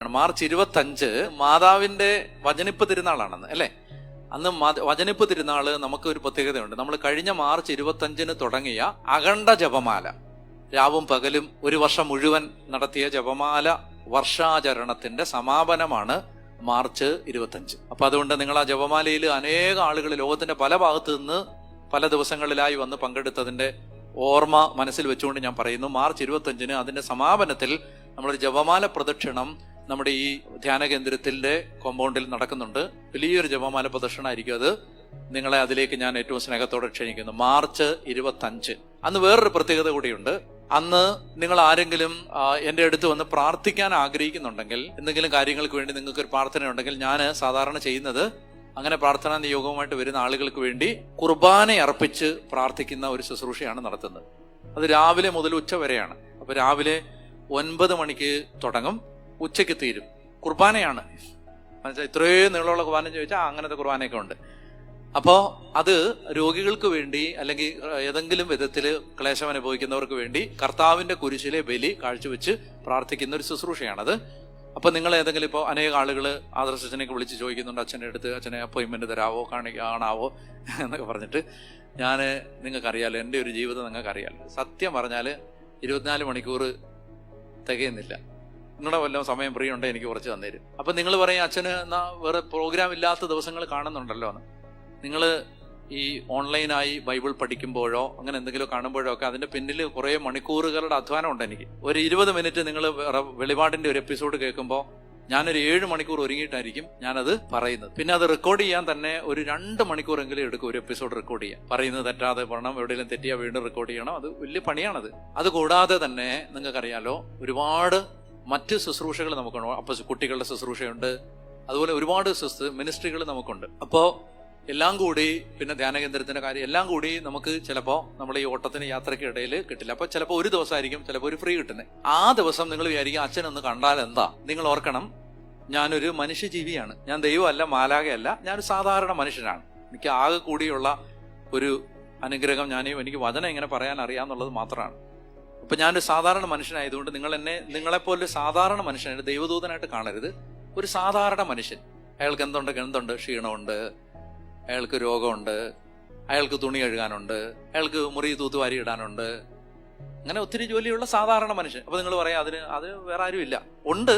March 25 മാതാവിന്റെ വചനിപ്പ് തിരുനാളാണെന്ന് അല്ലേ? അന്ന് വചനിപ്പ് തിരുനാള് നമുക്ക് ഒരു പ്രത്യേകതയുണ്ട്. നമ്മൾ കഴിഞ്ഞ മാർച്ച് 25 തുടങ്ങിയ അഖണ്ഡ ജപമാല, രാവും പകലും ഒരു വർഷം മുഴുവൻ നടത്തിയ ജപമാല വർഷാചരണത്തിന്റെ സമാപനമാണ് മാർച്ച് 25. അപ്പൊ അതുകൊണ്ട് നിങ്ങൾ ആ ജപമാലയിൽ അനേക ആളുകൾ ലോകത്തിന്റെ പല ഭാഗത്തു നിന്ന് പല ദിവസങ്ങളിലായി വന്ന് പങ്കെടുത്തതിന്റെ ഓർമ്മ മനസ്സിൽ വെച്ചുകൊണ്ട് ഞാൻ പറയുന്നു, മാർച്ച് 25 അതിന്റെ സമാപനത്തിൽ നമ്മളൊരു ജപമാല പ്രദക്ഷിണം നമ്മുടെ ഈ ധ്യാന കേന്ദ്രത്തിന്റെ കോമ്പൗണ്ടിൽ നടക്കുന്നുണ്ട്. വലിയൊരു ജപമാല പ്രദക്ഷിണമായിരിക്കും അത്. നിങ്ങളെ അതിലേക്ക് ഞാൻ ഏറ്റവും സ്നേഹത്തോടെ ക്ഷണിക്കുന്നു. മാർച്ച് 25 അന്ന് വേറൊരു പ്രത്യേകത കൂടിയുണ്ട്. അന്ന് നിങ്ങൾ ആരെങ്കിലും എൻ്റെ അടുത്ത് വന്ന് പ്രാർത്ഥിക്കാൻ ആഗ്രഹിക്കുന്നുണ്ടെങ്കിൽ, എന്തെങ്കിലും കാര്യങ്ങൾക്ക് വേണ്ടി നിങ്ങൾക്ക് ഒരു പ്രാർത്ഥന ഉണ്ടെങ്കിൽ, ഞാൻ സാധാരണ ചെയ്യുന്നത് അങ്ങനെ പ്രാർത്ഥനാ നിയോഗവുമായിട്ട് വരുന്ന ആളുകൾക്ക് വേണ്ടി കുർബാന അർപ്പിച്ച് പ്രാർത്ഥിക്കുന്ന ഒരു ശുശ്രൂഷയാണ് നടത്തുന്നത്. അത് രാവിലെ മുതൽ ഉച്ച വരെയാണ്. അപ്പൊ രാവിലെ 9 മണിക്ക് തുടങ്ങും, ഉച്ചയ്ക്ക് തീരും. കുർബാനയാണ്. മനസ്സിലായി? ഇത്രയും നീളമുള്ള കുർബാന ചോദിച്ചാൽ അങ്ങനത്തെ കുർബാനയൊക്കെ ഉണ്ട്. അപ്പോൾ അത് രോഗികൾക്ക് വേണ്ടി അല്ലെങ്കിൽ ഏതെങ്കിലും വിധത്തിൽ ക്ലേശം അനുഭവിക്കുന്നവർക്ക് വേണ്ടി കർത്താവിന്റെ കുരിശിലെ ബലി കാഴ്ചവെച്ച് പ്രാർത്ഥിക്കുന്ന ഒരു ശുശ്രൂഷയാണത്. അപ്പൊ നിങ്ങൾ ഏതെങ്കിലും ഇപ്പോൾ അനേക ആളുകൾ ആദർശനെ വിളിച്ച് ചോദിക്കുന്നുണ്ട്, അച്ഛൻ്റെ അടുത്ത് അച്ഛനെ അപ്പോയിൻമെന്റ് തരാവോ, കാണാവോ എന്നൊക്കെ പറഞ്ഞിട്ട്. ഞാൻ നിങ്ങൾക്കറിയാലോ, എൻ്റെ ഒരു ജീവിതം നിങ്ങൾക്കറിയാലോ. സത്യം പറഞ്ഞാൽ 24 മണിക്കൂർ തികയുന്നില്ല. നിങ്ങളുടെ വല്ലതും സമയം ഫ്രീ ഉണ്ടെങ്കിൽ എനിക്ക് കുറച്ച് തന്നേരും. അപ്പം നിങ്ങൾ പറയും, അച്ഛന് എന്നാ വേറെ പ്രോഗ്രാം ഇല്ലാത്ത ദിവസങ്ങൾ കാണുന്നുണ്ടല്ലോ എന്ന്. നിങ്ങൾ ഈ ഓൺലൈനായി ബൈബിൾ പഠിക്കുമ്പോഴോ അങ്ങനെ എന്തെങ്കിലും കാണുമ്പോഴോ ഒക്കെ അതിന്റെ പിന്നിൽ കുറേ മണിക്കൂറുകളുടെ അധ്വാനം ഉണ്ട് എനിക്ക്. ഒരു 20 മിനിറ്റ് നിങ്ങൾ വെളിപാടിന്റെ ഒരു എപ്പിസോഡ് കേൾക്കുമ്പോൾ ഞാനൊരു 7 മണിക്കൂർ ഒരുങ്ങിയിട്ടായിരിക്കും ഞാനത് പറയുന്നത്. പിന്നെ അത് റെക്കോർഡ് ചെയ്യാൻ തന്നെ ഒരു 2 മണിക്കൂറെങ്കിലും എടുക്കും ഒരു എപ്പിസോഡ് റെക്കോർഡ് ചെയ്യാൻ. പറയുന്നത് തെറ്റാതെ പറയണം, എവിടെയെങ്കിലും തെറ്റിയാൽ വീണ്ടും റെക്കോർഡ് ചെയ്യണം. അത് വലിയ പണിയാണത്. അത് കൂടാതെ തന്നെ നിങ്ങൾക്കറിയാലോ, ഒരുപാട് മറ്റ് ശുശ്രൂഷകൾ നമുക്കുണ്ട്. അപ്പൊ കുട്ടികളുടെ ശുശ്രൂഷയുണ്ട്, അതുപോലെ ഒരുപാട് മിനിസ്ട്രികൾ നമുക്കുണ്ട്. അപ്പോൾ എല്ലാം കൂടി, പിന്നെ ധ്യാന കേന്ദ്രത്തിന്റെ കാര്യം എല്ലാം കൂടി നമുക്ക് ചിലപ്പോൾ നമ്മുടെ ഈ ഓട്ടത്തിന് യാത്രയ്ക്ക് ഇടയിൽ കിട്ടില്ല. അപ്പൊ ചിലപ്പോൾ ഒരു ദിവസമായിരിക്കും ചിലപ്പോൾ ഒരു ഫ്രീ കിട്ടുന്നത്. ആ ദിവസം നിങ്ങൾ വിചാരിക്കും അച്ഛനൊന്ന് കണ്ടാൽ എന്താ? നിങ്ങൾ ഓർക്കണം, ഞാനൊരു മനുഷ്യജീവിയാണ്. ഞാൻ ദൈവമല്ല, മാലാഖയല്ല, ഞാനൊരു സാധാരണ മനുഷ്യനാണ്. എനിക്ക് ആകെ കൂടിയുള്ള ഒരു അനുഗ്രഹം എനിക്ക് വചനം ഇങ്ങനെ പറയാൻ അറിയാന്നുള്ളത് മാത്രമാണ്. അപ്പൊ ഞാനൊരു സാധാരണ മനുഷ്യനായതുകൊണ്ട് നിങ്ങളെപ്പോലെ സാധാരണ മനുഷ്യനായിട്ട് ദൈവദൂതനായിട്ട് കാണരുത്. ഒരു സാധാരണ മനുഷ്യൻ. അയാൾക്ക് എന്തുണ്ട്? ക്ഷീണമുണ്ട്, അയാൾക്ക് രോഗമുണ്ട്, അയാൾക്ക് തുണി കഴുകാനുണ്ട്, അയാൾക്ക് മുറി തൂത്തുവാരി ഇടാനുണ്ട്, അങ്ങനെ ഒത്തിരി ജോലിയുള്ള സാധാരണ മനുഷ്യൻ. അപ്പൊ നിങ്ങൾ പറയാം, അത് വേറെ ആരും ഇല്ല. ഉണ്ട്,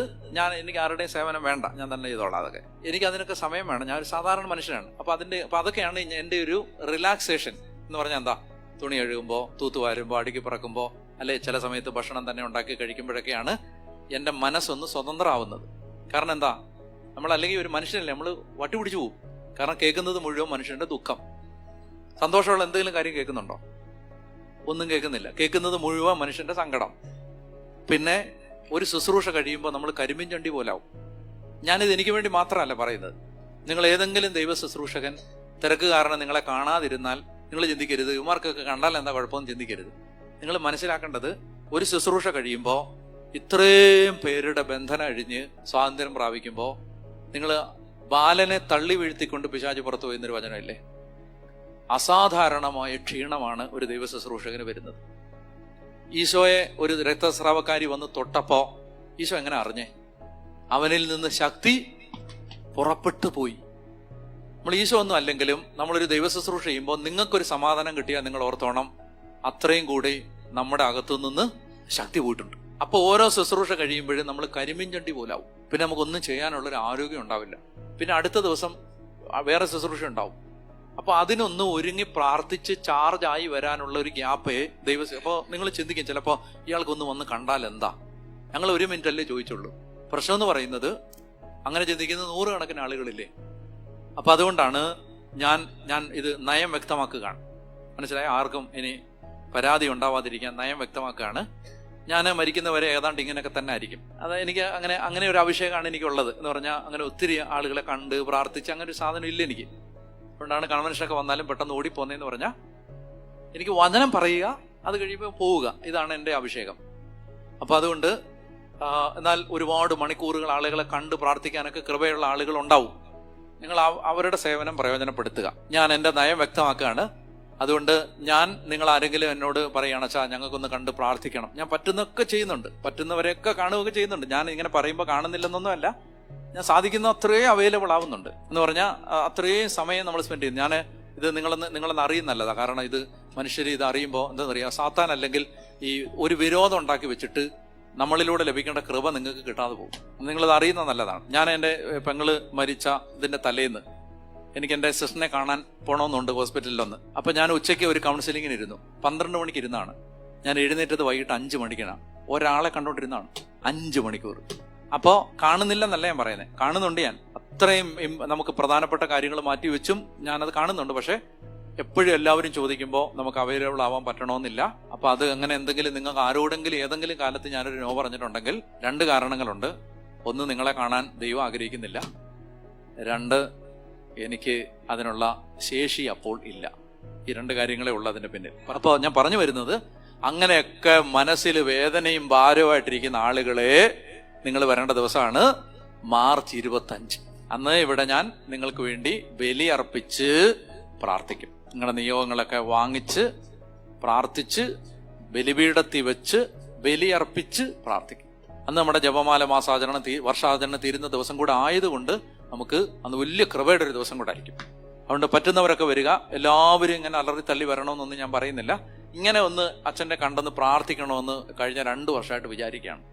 എനിക്ക് ആരുടെയും സേവനം വേണ്ട, ഞാൻ തന്നെ ചെയ്തോളാം. അതൊക്കെ എനിക്ക് അതിനൊക്കെ സമയം വേണം. ഞാൻ ഒരു സാധാരണ മനുഷ്യനാണ്. അപ്പൊ അതൊക്കെയാണ് എൻ്റെ ഒരു റിലാക്സേഷൻ എന്ന് പറഞ്ഞാൽ എന്താ? തുണി കഴുകുമ്പോൾ, തൂത്തുവാരുമ്പോൾ, അടുക്കി പറക്കുമ്പോൾ, അല്ലെ ചില സമയത്ത് ഭക്ഷണം തന്നെ ഉണ്ടാക്കി കഴിക്കുമ്പോഴൊക്കെയാണ് എൻ്റെ മനസ്സൊന്ന് സ്വതന്ത്രമാവുന്നത്. കാരണം എന്താ? അല്ലെങ്കിൽ ഒരു മനുഷ്യനല്ലേ, നമ്മൾ വട്ടിപിടിച്ചു പോകും. കാരണം കേൾക്കുന്നത് മുഴുവൻ മനുഷ്യന്റെ ദുഃഖം. സന്തോഷമുള്ള എന്തെങ്കിലും കാര്യം കേൾക്കുന്നുണ്ടോ? ഒന്നും കേൾക്കുന്നില്ല. കേൾക്കുന്നത് മുഴുവൻ മനുഷ്യന്റെ സങ്കടം. പിന്നെ ഒരു ശുശ്രൂഷ കഴിയുമ്പോൾ നമ്മൾ കരിമ്പിൻ ചണ്ടി പോലാവും. ഞാനിത് എനിക്ക് വേണ്ടി മാത്രമല്ല പറയുന്നത്. നിങ്ങൾ ഏതെങ്കിലും ദൈവ ശുശ്രൂഷകൻ തിരക്ക് കാരണം നിങ്ങളെ കാണാതിരുന്നാൽ നിങ്ങൾ ചിന്തിക്കരുത്, ഇവന്മാർക്കൊക്കെ കണ്ടാൽ എന്താ കുഴപ്പമെന്ന് ചിന്തിക്കരുത്. നിങ്ങൾ മനസ്സിലാക്കേണ്ടത്, ഒരു ശുശ്രൂഷ കഴിയുമ്പോൾ ഇത്രയും പേരുടെ ബന്ധനം അഴിഞ്ഞ് സ്വാതന്ത്ര്യം പ്രാപിക്കുമ്പോൾ നിങ്ങൾ ബാലനെ തള്ളി വീഴ്ത്തിക്കൊണ്ട് പിശാച് പുറത്തു പോയെന്നൊരു വചനമില്ലേ? അസാധാരണമായ ക്ഷീണമാണ് ഒരു ദൈവ ശുശ്രൂഷകന് വരുന്നത്. ഈശോയെ ഒരു രക്തസ്രാവക്കാരി വന്ന് തൊട്ടപ്പോ ഈശോ എങ്ങനെ അറിഞ്ഞേ? അവനിൽ നിന്ന് ശക്തി പുറപ്പെട്ടു പോയി. നമ്മൾ ഈശോ ഒന്നും അല്ലെങ്കിലും നമ്മളൊരു ദൈവ ശുശ്രൂഷ ചെയ്യുമ്പോൾ നിങ്ങൾക്കൊരു സമാധാനം കിട്ടിയാൽ നിങ്ങൾ ഓർത്തോണം, അത്രയും കൂടി നമ്മുടെ അകത്തു നിന്ന് ശക്തി പോയിട്ടുണ്ട്. അപ്പൊ ഓരോ ശുശ്രൂഷ കഴിയുമ്പോഴും നമ്മൾ കരിമ്പിൻ ചണ്ടി പോലാവും. പിന്നെ നമുക്കൊന്നും ചെയ്യാനുള്ളൊരു ആരോഗ്യം ഉണ്ടാവില്ല. പിന്നെ അടുത്ത ദിവസം വേറെ ശുശ്രൂഷ ഉണ്ടാവും. അപ്പൊ അതിനൊന്ന് ഒരുങ്ങി പ്രാർത്ഥിച്ച് ചാർജായി വരാനുള്ള ഒരു ഗ്യാപ്പേ അപ്പോൾ നിങ്ങൾ ചിന്തിക്കും, ചിലപ്പോൾ ഇയാൾക്കൊന്ന് വന്ന് കണ്ടാൽ എന്താ? ഞങ്ങൾ 1 മിനിറ്റ് അല്ലേ ചോദിച്ചുള്ളൂ. പ്രശ്നം എന്ന് പറയുന്നത്, അങ്ങനെ ചിന്തിക്കുന്ന 100 കണക്കിന് ആളുകളില്ലേ. അപ്പൊ അതുകൊണ്ടാണ് ഞാൻ ഇത് നയം വ്യക്തമാക്കുകയാണ്. മനസ്സിലായ? ആർക്കും ഇനി പരാതി ഉണ്ടാവാതിരിക്കാൻ നയം വ്യക്തമാക്കുകയാണ്. ഞാൻ മരിക്കുന്നവരെ ഏതാണ്ട് ഇങ്ങനെയൊക്കെ തന്നെ ആയിരിക്കും. അത് എനിക്ക് അങ്ങനെ ഒരു അഭിഷേകമാണ് എനിക്കുള്ളത്. എന്ന് പറഞ്ഞാൽ അങ്ങനെ ഒത്തിരി ആളുകളെ കണ്ട് പ്രാർത്ഥിച്ച് അങ്ങനെ ഒരു സാധനം ഇല്ല എനിക്ക്. അതുകൊണ്ടാണ് കൺവെൻഷനൊക്കെ വന്നാലും പെട്ടെന്ന് ഓടിപ്പോന്നതെന്ന് പറഞ്ഞാൽ എനിക്ക് വചനം പറയുക, അത് കഴിയുമ്പോൾ പോവുക, ഇതാണ് എൻ്റെ അഭിഷേകം. അപ്പൊ അതുകൊണ്ട് എന്നാൽ ഒരുപാട് മണിക്കൂറുകൾ ആളുകളെ കണ്ട് പ്രാർത്ഥിക്കാനൊക്കെ കൃപയുള്ള ആളുകൾ ഉണ്ടാവും. നിങ്ങൾ അവരുടെ സേവനം പ്രയോജനപ്പെടുത്തുക. ഞാൻ എൻ്റെ നയം വ്യക്തമാക്കുകയാണ്. അതുകൊണ്ട് ഞാൻ നിങ്ങൾ ആരെങ്കിലും എന്നോട് പറയുകയാണ് അച്ഛാ ഞങ്ങൾക്കൊന്ന് കണ്ട് പ്രാർത്ഥിക്കണം, ഞാൻ പറ്റുന്നൊക്കെ ചെയ്യുന്നുണ്ട്, പറ്റുന്നവരെയൊക്കെ കാണുകയൊക്കെ ചെയ്യുന്നുണ്ട്. ഞാൻ ഇങ്ങനെ പറയുമ്പോൾ കാണുന്നില്ലെന്നൊന്നുമല്ല, ഞാൻ സാധിക്കുന്ന അത്രയും അവൈലബിൾ ആവുന്നുണ്ട്. എന്ന് പറഞ്ഞാൽ അത്രയും സമയം നമ്മൾ സ്പെൻഡ് ചെയ്യുന്നു. ഞാൻ ഇത് നിങ്ങളൊന്ന് അറിയുന്നല്ലതാ. കാരണം ഇത് മനുഷ്യർ ഇത് അറിയുമ്പോൾ എന്താ പറയുക, സാത്താൻ അല്ലെങ്കിൽ ഈ ഒരു വിരോധം ഉണ്ടാക്കി വെച്ചിട്ട് നമ്മളിലൂടെ ലഭിക്കേണ്ട കൃപ നിങ്ങൾക്ക് കിട്ടാതെ പോകും. നിങ്ങളത് അറിയുന്നത് നല്ലതാണ്. ഞാൻ എൻ്റെ പെങ്ങള് മരിച്ച ഇതിൻ്റെ തലേന്ന് എനിക്ക് എൻ്റെ സിസ്റ്ററിനെ കാണാൻ പോകണമെന്നുണ്ട് ഹോസ്പിറ്റലിലൊന്ന്. അപ്പം ഞാൻ ഉച്ചയ്ക്ക് ഒരു കൗൺസിലിങ്ങിന് ഇരുന്നു. 12 മണിക്ക് ഇരുന്നാണ് ഞാൻ എഴുന്നേറ്റത്. വൈകിട്ട് 5 മണിക്കാണ്. ഒരാളെ കണ്ടോണ്ടിരുന്നാണ് 5 മണിക്കൂർ. അപ്പോൾ കാണുന്നില്ലെന്നല്ല ഞാൻ പറയുന്നത്, കാണുന്നുണ്ട്. ഞാൻ അത്രയും നമുക്ക് പ്രധാനപ്പെട്ട കാര്യങ്ങൾ മാറ്റി വെച്ചും ഞാനത് കാണുന്നുണ്ട്. പക്ഷേ എപ്പോഴും എല്ലാവരും ചോദിക്കുമ്പോൾ നമുക്ക് അവൈലബിൾ ആവാൻ പറ്റണമെന്നില്ല. അപ്പോൾ അത് അങ്ങനെ എന്തെങ്കിലും നിങ്ങൾക്ക് ആരോടെങ്കിലും ഏതെങ്കിലും കാലത്ത് ഞാനൊരു നോ പറഞ്ഞിട്ടുണ്ടെങ്കിൽ 2 കാരണങ്ങളുണ്ട്. ഒന്ന്, നിങ്ങളെ കാണാൻ ദൈവം ആഗ്രഹിക്കുന്നില്ല. 2, എനിക്ക് അതിനുള്ള ശേഷി അപ്പോൾ ഇല്ല. ഈ 2 കാര്യങ്ങളേ ഉള്ളൂ അതിൻ്റെ പിന്നിൽ. അപ്പോൾ ഞാൻ പറഞ്ഞു വരുന്നത്, അങ്ങനെയൊക്കെ മനസ്സിൽ വേദനയും ഭാരവുമായിട്ടിരിക്കുന്ന ആളുകളെ നിങ്ങൾ വരേണ്ട ദിവസമാണ് മാർച്ച് 25. അന്ന് ഇവിടെ ഞാൻ നിങ്ങൾക്ക് വേണ്ടി ബലി അർപ്പിച്ച് പ്രാർത്ഥിക്കും. നിങ്ങളുടെ നിയോഗങ്ങളൊക്കെ വാങ്ങിച്ച് പ്രാർത്ഥിച്ച് ബലിപീഠത്തിൽ വെച്ച് ബലി അർപ്പിച്ച് പ്രാർത്ഥിക്കും. അന്ന് നമ്മുടെ ജപമാല മാസാചരണം വർഷാചരണം തീരുന്ന ദിവസം കൂടെ ആയതുകൊണ്ട് നമുക്ക് അന്ന് വലിയ കൃപയുടെ ഒരു ദിവസം കൂടെ ആയിരിക്കും. അതുകൊണ്ട് പറ്റുന്നവരൊക്കെ വരിക. എല്ലാവരും ഇങ്ങനെ അലറി തള്ളി വരണമെന്നൊന്നും ഞാൻ പറയുന്നില്ല. ഇങ്ങനെ ഒന്ന് അച്ഛനെ കണ്ടെന്ന് പ്രാർത്ഥിക്കണമെന്ന് കഴിഞ്ഞ 2 വർഷമായിട്ട് വിചാരിക്കുകയാണ്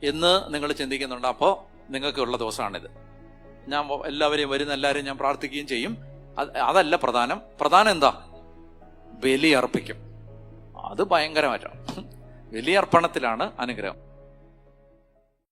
എന്ന് നിങ്ങൾ ചിന്തിക്കുന്നുണ്ട്. അപ്പോൾ നിങ്ങൾക്കുള്ള ദിവസമാണിത്. ഞാൻ എല്ലാവരെയും ഞാൻ പ്രാർത്ഥിക്കുകയും ചെയ്യും. അതല്ല പ്രധാനം എന്താ? ബലി അർപ്പിക്കും. അത് ഭയങ്കരമായിട്ടാണ്. ബലി അർപ്പണത്തിലാണ് അനുഗ്രഹം.